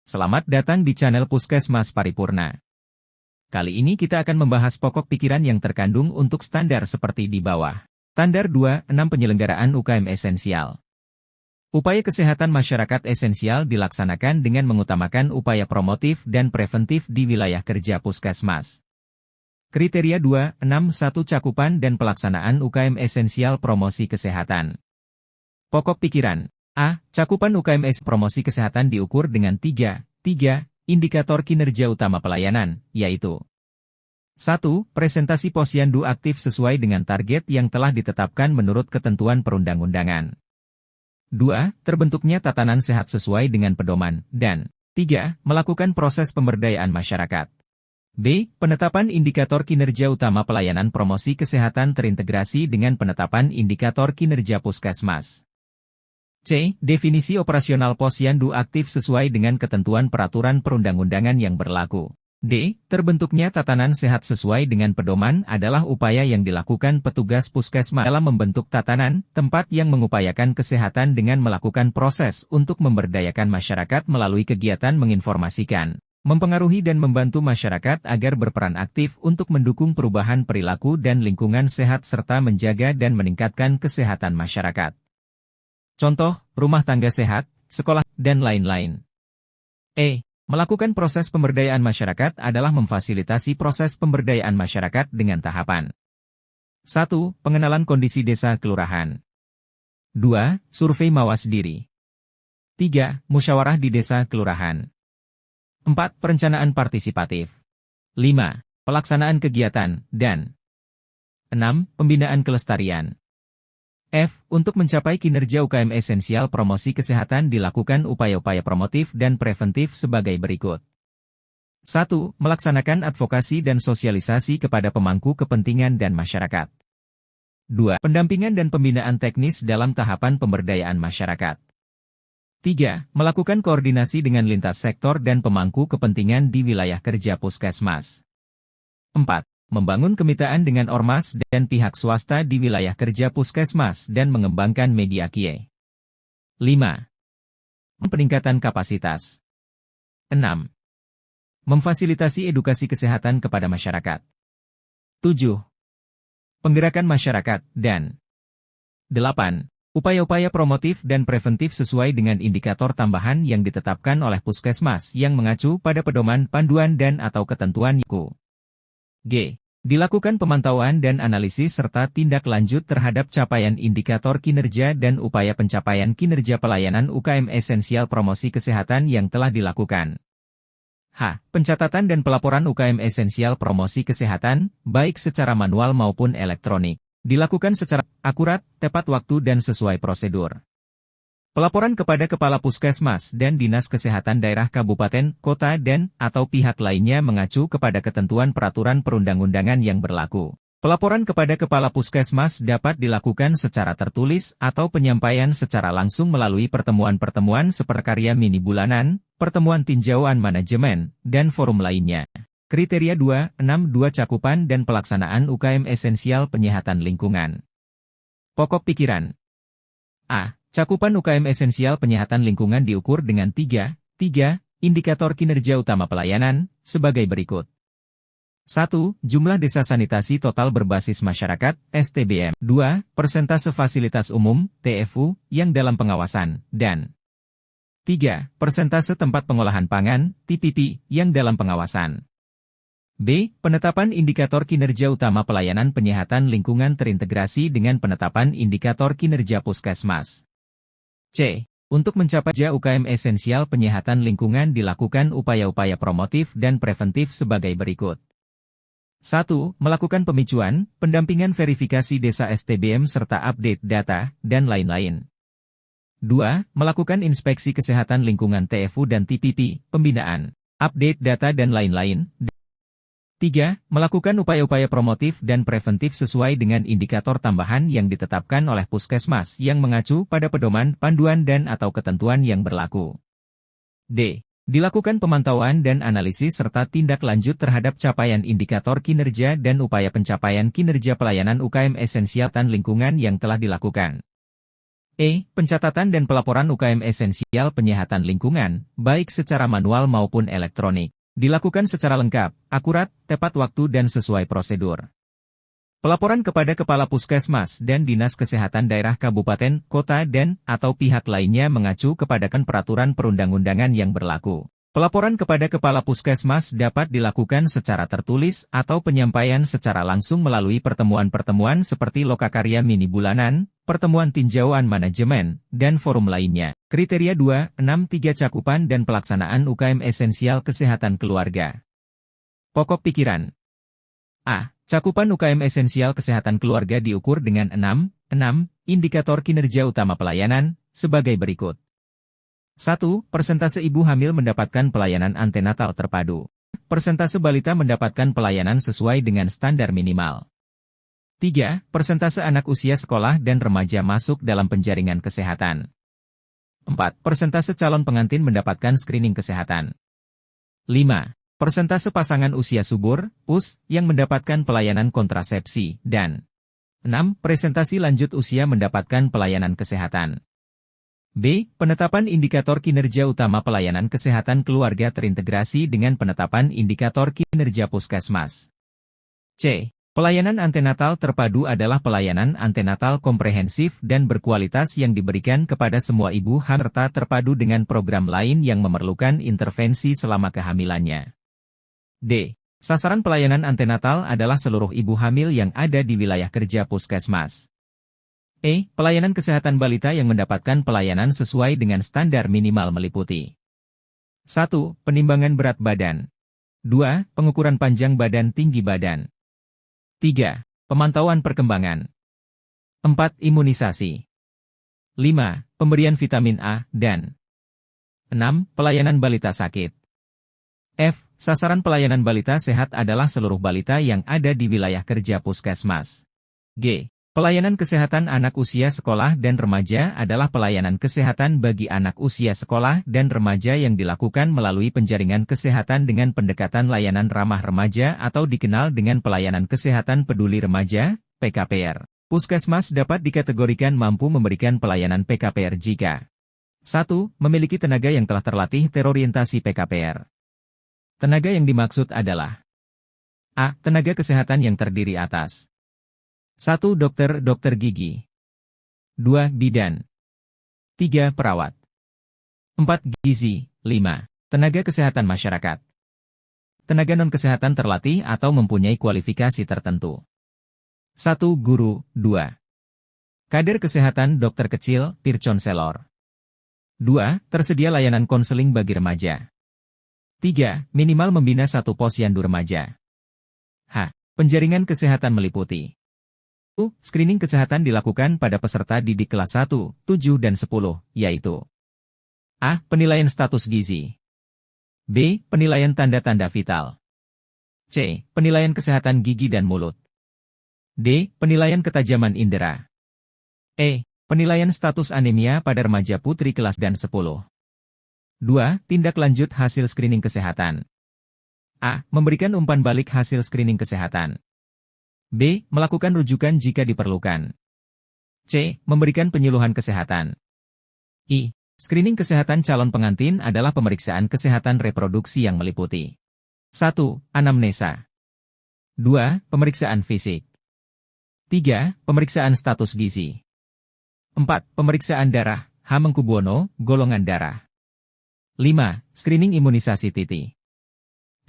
Selamat datang di channel Puskesmas Paripurna. Kali ini kita akan membahas pokok pikiran yang terkandung untuk standar seperti di bawah. Standar 2, 6 penyelenggaraan UKM esensial. Upaya kesehatan masyarakat esensial dilaksanakan dengan mengutamakan upaya promotif dan preventif di wilayah kerja Puskesmas. Kriteria 2, 6, 1 cakupan dan pelaksanaan UKM esensial promosi kesehatan. Pokok pikiran. A. Cakupan UKM promosi kesehatan diukur dengan 3 indikator kinerja utama pelayanan, yaitu 1. Presentasi posyandu aktif sesuai dengan target yang telah ditetapkan menurut ketentuan perundang-undangan. 2. Terbentuknya tatanan sehat sesuai dengan pedoman, dan 3. Melakukan proses pemberdayaan masyarakat. B. Penetapan indikator kinerja utama pelayanan promosi kesehatan terintegrasi dengan penetapan indikator kinerja puskesmas. C. Definisi operasional posyandu aktif sesuai dengan ketentuan peraturan perundang-undangan yang berlaku. D. Terbentuknya tatanan sehat sesuai dengan pedoman adalah upaya yang dilakukan petugas puskesmas dalam membentuk tatanan, tempat yang mengupayakan kesehatan dengan melakukan proses untuk memberdayakan masyarakat melalui kegiatan menginformasikan, mempengaruhi dan membantu masyarakat agar berperan aktif untuk mendukung perubahan perilaku dan lingkungan sehat serta menjaga dan meningkatkan kesehatan masyarakat. Contoh, rumah tangga sehat, sekolah, dan lain-lain. E. Melakukan proses pemberdayaan masyarakat adalah memfasilitasi proses pemberdayaan masyarakat dengan tahapan. 1. Pengenalan kondisi desa kelurahan. 2. Survei mawas diri. 3. Musyawarah di desa kelurahan. 4. Perencanaan partisipatif. 5. Pelaksanaan kegiatan, dan 6. Pembinaan kelestarian. F. Untuk mencapai kinerja UKM esensial promosi kesehatan dilakukan upaya-upaya promotif dan preventif sebagai berikut. 1. Melaksanakan advokasi dan sosialisasi kepada pemangku kepentingan dan masyarakat. 2. Pendampingan dan pembinaan teknis dalam tahapan pemberdayaan masyarakat. 3. Melakukan koordinasi dengan lintas sektor dan pemangku kepentingan di wilayah kerja puskesmas. 4. Membangun kemitraan dengan ormas dan pihak swasta di wilayah kerja puskesmas dan mengembangkan media KIE. 5. Peningkatan kapasitas. 6. Memfasilitasi edukasi kesehatan kepada masyarakat. 7. Penggerakan masyarakat, dan 8. Upaya-upaya promotif dan preventif sesuai dengan indikator tambahan yang ditetapkan oleh puskesmas yang mengacu pada pedoman panduan dan atau ketentuan YUKU. G. Dilakukan pemantauan dan analisis serta tindak lanjut terhadap capaian indikator kinerja dan upaya pencapaian kinerja pelayanan UKM esensial promosi kesehatan yang telah dilakukan. H. Pencatatan dan pelaporan UKM esensial promosi kesehatan, baik secara manual maupun elektronik, dilakukan secara akurat, tepat waktu dan sesuai prosedur. Pelaporan kepada Kepala Puskesmas dan Dinas Kesehatan Daerah Kabupaten, Kota dan atau pihak lainnya mengacu kepada ketentuan peraturan perundang-undangan yang berlaku. Pelaporan kepada Kepala Puskesmas dapat dilakukan secara tertulis atau penyampaian secara langsung melalui pertemuan-pertemuan seperti karya mini bulanan, pertemuan tinjauan manajemen, dan forum lainnya. Kriteria 2, 6, 2 cakupan dan pelaksanaan UKM esensial penyehatan lingkungan. Pokok pikiran. A. Cakupan UKM esensial penyehatan lingkungan diukur dengan 3 indikator kinerja utama pelayanan, sebagai berikut. 1. Jumlah desa sanitasi total berbasis masyarakat, STBM. 2. Persentase fasilitas umum, TFU, yang dalam pengawasan, dan 3. Persentase tempat pengolahan pangan, TPP, yang dalam pengawasan. B. Penetapan indikator kinerja utama pelayanan penyehatan lingkungan terintegrasi dengan penetapan indikator kinerja puskesmas. C. Untuk mencapai UKM esensial penyehatan lingkungan dilakukan upaya-upaya promotif dan preventif sebagai berikut. 1. Melakukan pemicuan, pendampingan verifikasi desa STBM serta update data, dan lain-lain. 2. Melakukan inspeksi kesehatan lingkungan TFU dan TPP, pembinaan, update data dan lain-lain. 3. Melakukan upaya-upaya promotif dan preventif sesuai dengan indikator tambahan yang ditetapkan oleh puskesmas yang mengacu pada pedoman, panduan dan atau ketentuan yang berlaku. D. Dilakukan pemantauan dan analisis serta tindak lanjut terhadap capaian indikator kinerja dan upaya pencapaian kinerja pelayanan UKM esensial dan lingkungan yang telah dilakukan. Pencatatan dan pelaporan UKM esensial penyehatan lingkungan, baik secara manual maupun elektronik, dilakukan secara lengkap, akurat, tepat waktu dan sesuai prosedur. Pelaporan kepada Kepala Puskesmas dan Dinas Kesehatan Daerah Kabupaten, Kota dan/atau pihak lainnya mengacu kepada peraturan perundang-undangan yang berlaku. Pelaporan kepada Kepala Puskesmas dapat dilakukan secara tertulis atau penyampaian secara langsung melalui pertemuan-pertemuan seperti lokakarya mini bulanan, pertemuan tinjauan manajemen, dan forum lainnya. Kriteria 2.6.3 Cakupan dan pelaksanaan UKM esensial kesehatan keluarga. Pokok pikiran. A. Cakupan UKM esensial kesehatan keluarga diukur dengan 6 indikator kinerja utama pelayanan, sebagai berikut. 1. Persentase ibu hamil mendapatkan pelayanan antenatal terpadu. Persentase balita mendapatkan pelayanan sesuai dengan standar minimal. 3. Persentase anak usia sekolah dan remaja masuk dalam penjaringan kesehatan. 4. Persentase calon pengantin mendapatkan screening kesehatan. 5. Persentase pasangan usia subur, PUS, yang mendapatkan pelayanan kontrasepsi, dan 6. Presentasi lanjut usia mendapatkan pelayanan kesehatan. B. Penetapan indikator kinerja utama pelayanan kesehatan keluarga terintegrasi dengan penetapan indikator kinerja puskesmas. C. Pelayanan antenatal terpadu adalah pelayanan antenatal komprehensif dan berkualitas yang diberikan kepada semua ibu hamil serta terpadu dengan program lain yang memerlukan intervensi selama kehamilannya. D. Sasaran pelayanan antenatal adalah seluruh ibu hamil yang ada di wilayah kerja puskesmas. Pelayanan kesehatan balita yang mendapatkan pelayanan sesuai dengan standar minimal meliputi 1. Penimbangan berat badan. 2. Pengukuran panjang badan tinggi badan. 3. Pemantauan perkembangan. 4. Imunisasi. 5. Pemberian vitamin A, dan 6. Pelayanan balita sakit. F. Sasaran pelayanan balita sehat adalah seluruh balita yang ada di wilayah kerja puskesmas. G. Pelayanan kesehatan anak usia sekolah dan remaja adalah pelayanan kesehatan bagi anak usia sekolah dan remaja yang dilakukan melalui penjaringan kesehatan dengan pendekatan layanan ramah remaja atau dikenal dengan pelayanan kesehatan peduli remaja, PKPR. Puskesmas dapat dikategorikan mampu memberikan pelayanan PKPR jika 1. Memiliki tenaga yang telah terlatih terorientasi PKPR. Tenaga yang dimaksud adalah A. Tenaga kesehatan yang terdiri atas 1. Dokter gigi. 2. Bidan. 3. Perawat. 4. Gizi. 5. Tenaga kesehatan masyarakat. Tenaga non-kesehatan terlatih atau mempunyai kualifikasi tertentu. 1. Guru. 2. Kader kesehatan dokter kecil, pirconselor. 2. Tersedia layanan konseling bagi remaja. 3. Minimal membina 1 posyandu remaja. H. Penjaringan kesehatan meliputi screening kesehatan dilakukan pada peserta didik kelas 1, 7 dan 10, yaitu A. Penilaian status gizi. B. Penilaian tanda-tanda vital. C. Penilaian kesehatan gigi dan mulut. D. Penilaian ketajaman indera. E. Penilaian status anemia pada remaja putri kelas dan 10. 2. Tindak lanjut hasil screening kesehatan. A. Memberikan umpan balik hasil screening kesehatan. B. Melakukan rujukan jika diperlukan. C. Memberikan penyuluhan kesehatan. I. Screening kesehatan calon pengantin adalah pemeriksaan kesehatan reproduksi yang meliputi 1. Anamnesa. 2. Pemeriksaan fisik. 3. Pemeriksaan status gizi. 4. Pemeriksaan darah, Hamengkubuwono, golongan darah. 5. Screening imunisasi TT.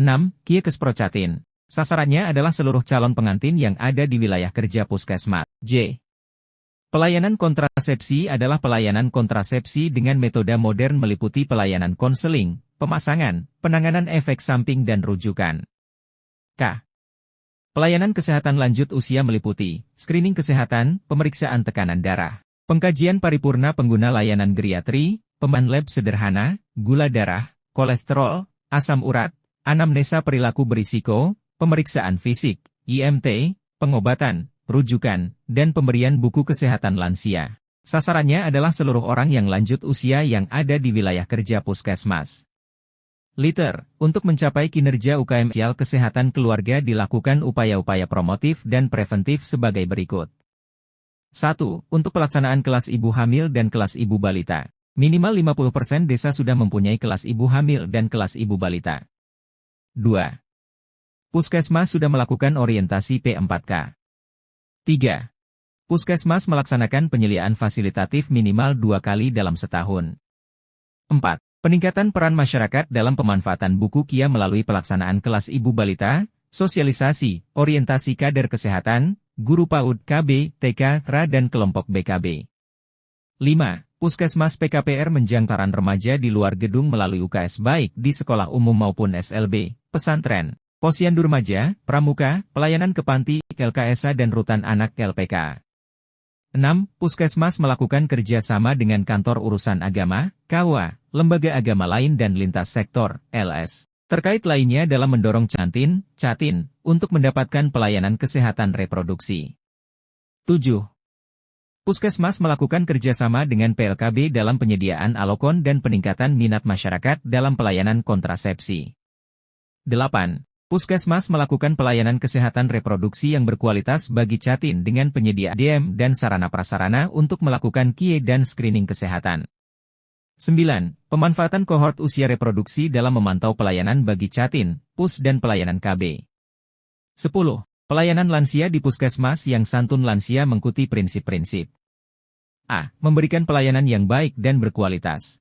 6. Kiekesprocatin. Sasarannya adalah seluruh calon pengantin yang ada di wilayah kerja puskesmas. J. Pelayanan kontrasepsi adalah pelayanan kontrasepsi dengan metode modern meliputi pelayanan konseling, pemasangan, penanganan efek samping dan rujukan. K. Pelayanan kesehatan lanjut usia meliputi screening kesehatan, pemeriksaan tekanan darah, pengkajian paripurna pengguna layanan geriatri, pemeriksaan lab sederhana, gula darah, kolesterol, asam urat, anamnesa perilaku berisiko, pemeriksaan fisik, IMT, pengobatan, rujukan, dan pemberian buku kesehatan lansia. Sasarannya adalah seluruh orang yang lanjut usia yang ada di wilayah kerja puskesmas. Liter, untuk mencapai kinerja UKM esensial kesehatan keluarga dilakukan upaya-upaya promotif dan preventif sebagai berikut. 1. Untuk pelaksanaan kelas ibu hamil dan kelas ibu balita. Minimal 50% desa sudah mempunyai kelas ibu hamil dan kelas ibu balita. 2. Puskesmas sudah melakukan orientasi P4K. 3. Puskesmas melaksanakan penyediaan fasilitatif minimal 2 kali dalam setahun. 4. Peningkatan peran masyarakat dalam pemanfaatan buku KIA melalui pelaksanaan kelas ibu balita, sosialisasi, orientasi kader kesehatan, guru PAUD KB, TK, RA dan kelompok BKB. 5. Puskesmas PKPR menjangkaran remaja di luar gedung melalui UKS baik di sekolah umum maupun SLB, pesantren, posyandu remaja, pramuka, pelayanan ke panti, LKSA dan rutan anak LPK. 6. Puskesmas melakukan kerjasama dengan kantor urusan agama, KUA, lembaga agama lain dan lintas sektor, LS. Terkait lainnya dalam mendorong Catin, untuk mendapatkan pelayanan kesehatan reproduksi. 7. Puskesmas melakukan kerjasama dengan PLKB dalam penyediaan alokon dan peningkatan minat masyarakat dalam pelayanan kontrasepsi. 8. Puskesmas melakukan pelayanan kesehatan reproduksi yang berkualitas bagi Catin dengan penyedia DM dan sarana prasarana untuk melakukan KIE dan screening kesehatan. 9. Pemanfaatan kohort usia reproduksi dalam memantau pelayanan bagi Catin, PUS dan pelayanan KB. 10. Pelayanan lansia di puskesmas yang santun lansia mengikuti prinsip-prinsip. A. Memberikan pelayanan yang baik dan berkualitas.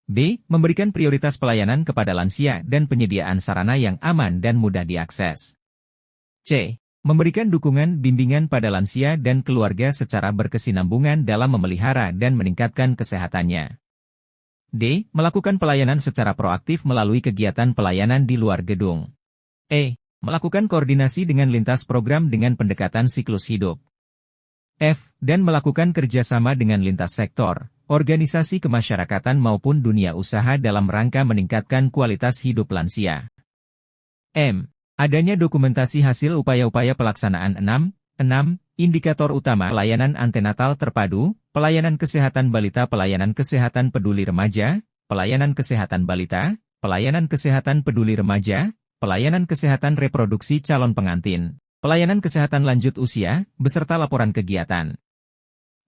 B. Memberikan prioritas pelayanan kepada lansia dan penyediaan sarana yang aman dan mudah diakses. C. Memberikan dukungan bimbingan pada lansia dan keluarga secara berkesinambungan dalam memelihara dan meningkatkan kesehatannya. D. Melakukan pelayanan secara proaktif melalui kegiatan pelayanan di luar gedung. E. Melakukan koordinasi dengan lintas program dengan pendekatan siklus hidup. F. Dan melakukan kerjasama dengan lintas sektor, organisasi kemasyarakatan maupun dunia usaha dalam rangka meningkatkan kualitas hidup lansia. M. Adanya dokumentasi hasil upaya-upaya pelaksanaan 6. Indikator utama pelayanan antenatal terpadu, pelayanan kesehatan balita, pelayanan kesehatan peduli remaja, pelayanan kesehatan balita, pelayanan kesehatan peduli remaja, pelayanan kesehatan reproduksi calon pengantin, pelayanan kesehatan lanjut usia, beserta laporan kegiatan.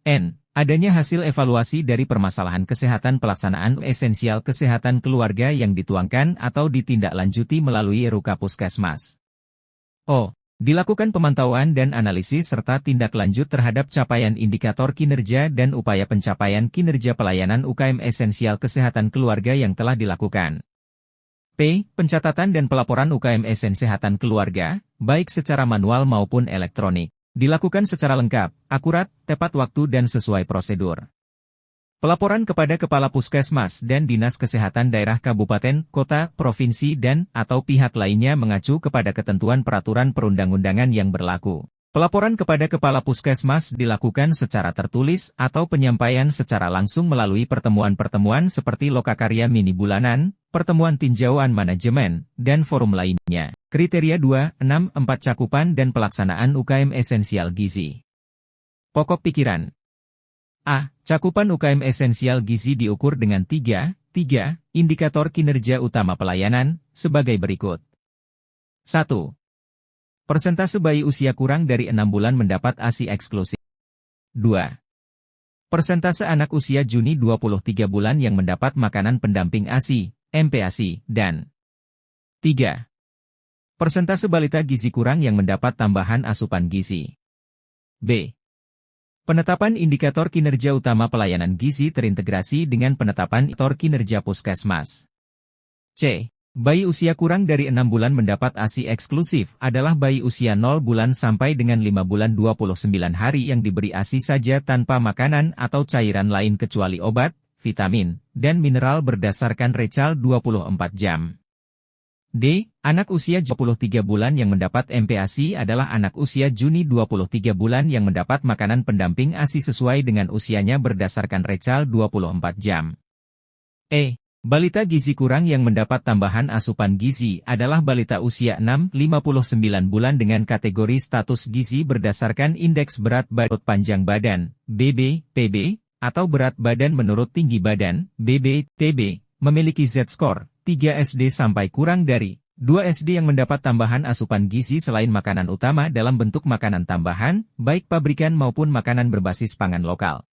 N. Adanya hasil evaluasi dari permasalahan kesehatan pelaksanaan esensial kesehatan keluarga yang dituangkan atau ditindaklanjuti melalui RUK Puskesmas. O. Dilakukan pemantauan dan analisis serta tindak lanjut terhadap capaian indikator kinerja dan upaya pencapaian kinerja pelayanan UKM esensial kesehatan keluarga yang telah dilakukan. P. Pencatatan dan pelaporan UKM esensial kesehatan keluarga, baik secara manual maupun elektronik, dilakukan secara lengkap, akurat, tepat waktu dan sesuai prosedur. Pelaporan kepada Kepala Puskesmas dan Dinas Kesehatan Daerah Kabupaten, Kota, Provinsi dan/atau pihak lainnya mengacu kepada ketentuan peraturan perundang-undangan yang berlaku. Pelaporan kepada Kepala Puskesmas dilakukan secara tertulis atau penyampaian secara langsung melalui pertemuan-pertemuan seperti lokakarya mini bulanan, pertemuan tinjauan manajemen, dan forum lainnya. Kriteria 2.6.4 Cakupan dan pelaksanaan UKM esensial gizi. Pokok pikiran. A. Cakupan UKM esensial gizi diukur dengan 3 indikator kinerja utama pelayanan, sebagai berikut. 1. Persentase bayi usia kurang dari 6 bulan mendapat ASI eksklusif. 2. Persentase anak usia Juni 23 bulan yang mendapat makanan pendamping ASI, MPASI, dan 3. Persentase balita gizi kurang yang mendapat tambahan asupan gizi. B. Penetapan indikator kinerja utama pelayanan gizi terintegrasi dengan penetapan indikator kinerja puskesmas. C. Bayi usia kurang dari 6 bulan mendapat ASI eksklusif adalah bayi usia 0 bulan sampai dengan 5 bulan 29 hari yang diberi ASI saja tanpa makanan atau cairan lain kecuali obat, vitamin, dan mineral berdasarkan recal 24 jam. D. Anak usia 23 bulan yang mendapat MPASI adalah anak usia Juni 23 bulan yang mendapat makanan pendamping ASI sesuai dengan usianya berdasarkan recal 24 jam. E. Balita gizi kurang yang mendapat tambahan asupan gizi adalah balita usia 6-59 bulan dengan kategori status gizi berdasarkan indeks berat badan panjang badan, BB-PB, atau berat badan menurut tinggi badan, BB-TB, memiliki Z-score 3 SD sampai kurang dari 2 SD yang mendapat tambahan asupan gizi selain makanan utama dalam bentuk makanan tambahan, baik pabrikan maupun makanan berbasis pangan lokal.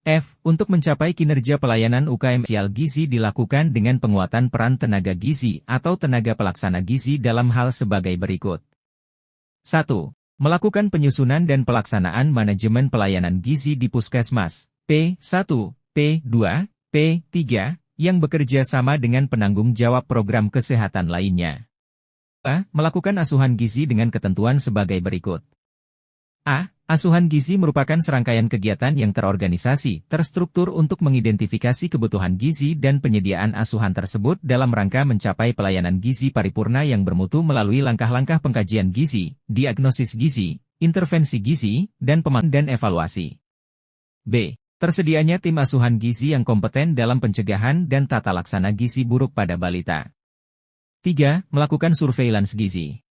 F. Untuk mencapai kinerja pelayanan UKM esensial gizi dilakukan dengan penguatan peran tenaga gizi atau tenaga pelaksana gizi dalam hal sebagai berikut. 1. Melakukan penyusunan dan pelaksanaan manajemen pelayanan gizi di puskesmas, P1, P2, P3, yang bekerja sama dengan penanggung jawab program kesehatan lainnya. A. Melakukan asuhan gizi dengan ketentuan sebagai berikut. A. Asuhan gizi merupakan serangkaian kegiatan yang terorganisasi, terstruktur untuk mengidentifikasi kebutuhan gizi dan penyediaan asuhan tersebut dalam rangka mencapai pelayanan gizi paripurna yang bermutu melalui langkah-langkah pengkajian gizi, diagnosis gizi, intervensi gizi, dan pemantauan dan evaluasi. B. Tersedianya tim asuhan gizi yang kompeten dalam pencegahan dan tata laksana gizi buruk pada balita. 3. Melakukan surveillance gizi.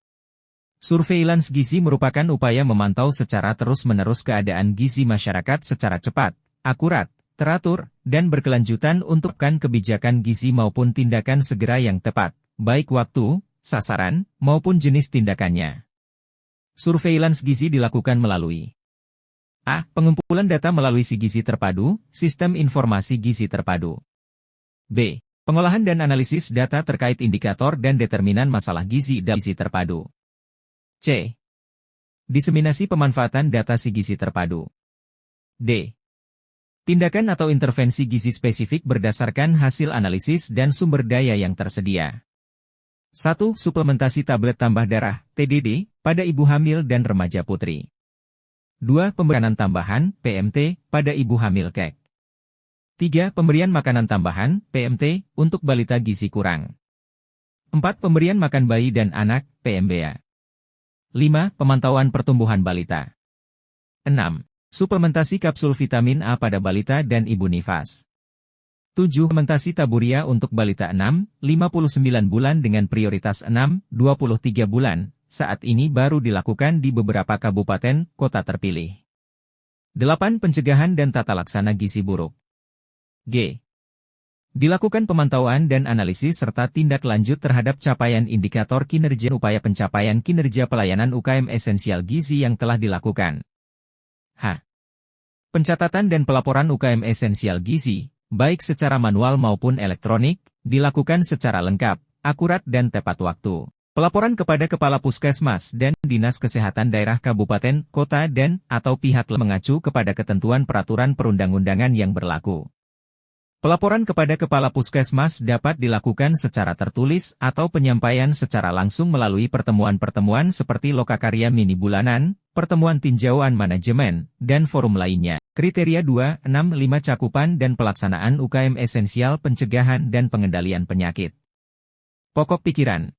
Surveillance gizi merupakan upaya memantau secara terus-menerus keadaan gizi masyarakat secara cepat, akurat, teratur, dan berkelanjutan untuk kebijakan gizi maupun tindakan segera yang tepat, baik waktu, sasaran, maupun jenis tindakannya. Surveillance gizi dilakukan melalui A. Pengumpulan data melalui SIGIZI terpadu, Sistem Informasi Gizi Terpadu. B. Pengolahan dan analisis data terkait indikator dan determinan masalah gizi dalam gizi terpadu. C. Diseminasi pemanfaatan data SIGIZI terpadu. D. Tindakan atau intervensi gizi spesifik berdasarkan hasil analisis dan sumber daya yang tersedia. 1. Suplementasi tablet tambah darah, TDD, pada ibu hamil dan remaja putri. 2. Pemberian tambahan, PMT, pada ibu hamil kek. 3. Pemberian makanan tambahan, PMT, untuk balita gizi kurang. 4. Pemberian makan bayi dan anak, PMBA. 5. Pemantauan pertumbuhan balita. 6. Suplementasi kapsul vitamin A pada balita dan ibu nifas. 7. Suplementasi taburia untuk balita 6-59 bulan dengan prioritas 6-23 bulan. Saat ini baru dilakukan di beberapa kabupaten, kota terpilih. 8. Pencegahan dan tata laksana gizi buruk. G. Dilakukan pemantauan dan analisis serta tindak lanjut terhadap capaian indikator kinerja upaya pencapaian kinerja pelayanan UKM esensial gizi yang telah dilakukan. H. Pencatatan dan pelaporan UKM esensial gizi, baik secara manual maupun elektronik, dilakukan secara lengkap, akurat dan tepat waktu. Pelaporan kepada Kepala Puskesmas dan Dinas Kesehatan Daerah Kabupaten, Kota dan/atau pihak mengacu kepada ketentuan peraturan perundang-undangan yang berlaku. Pelaporan kepada Kepala Puskesmas dapat dilakukan secara tertulis atau penyampaian secara langsung melalui pertemuan-pertemuan seperti lokakarya mini bulanan, pertemuan tinjauan manajemen, dan forum lainnya. Kriteria 2.6.5 Cakupan dan pelaksanaan UKM esensial pencegahan dan pengendalian penyakit. Pokok pikiran.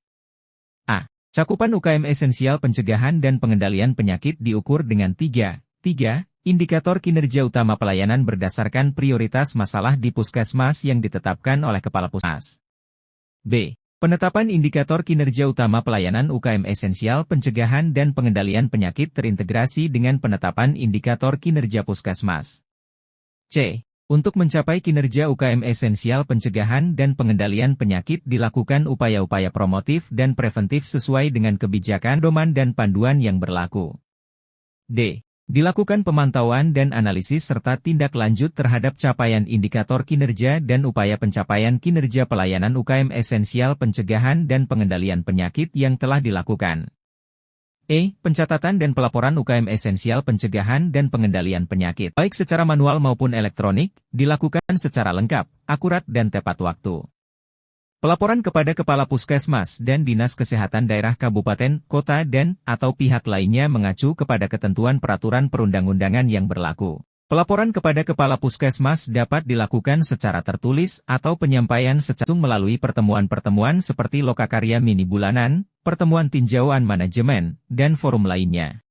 A. Cakupan UKM esensial pencegahan dan pengendalian penyakit diukur dengan 3 indikator kinerja utama pelayanan berdasarkan prioritas masalah di puskesmas yang ditetapkan oleh Kepala Puskesmas. B. Penetapan indikator kinerja utama pelayanan UKM esensial pencegahan dan pengendalian penyakit terintegrasi dengan penetapan indikator kinerja puskesmas. C. Untuk mencapai kinerja UKM esensial pencegahan dan pengendalian penyakit dilakukan upaya-upaya promotif dan preventif sesuai dengan kebijakan pedoman dan panduan yang berlaku. D. Dilakukan pemantauan dan analisis serta tindak lanjut terhadap capaian indikator kinerja dan upaya pencapaian kinerja pelayanan UKM esensial pencegahan dan pengendalian penyakit yang telah dilakukan. E. Pencatatan dan pelaporan UKM esensial pencegahan dan pengendalian penyakit, baik secara manual maupun elektronik, dilakukan secara lengkap, akurat dan tepat waktu. Pelaporan kepada Kepala Puskesmas dan Dinas Kesehatan Daerah Kabupaten, Kota dan/atau pihak lainnya mengacu kepada ketentuan peraturan perundang-undangan yang berlaku. Pelaporan kepada Kepala Puskesmas dapat dilakukan secara tertulis atau penyampaian secara langsung melalui pertemuan-pertemuan seperti lokakarya mini bulanan, pertemuan tinjauan manajemen, dan forum lainnya.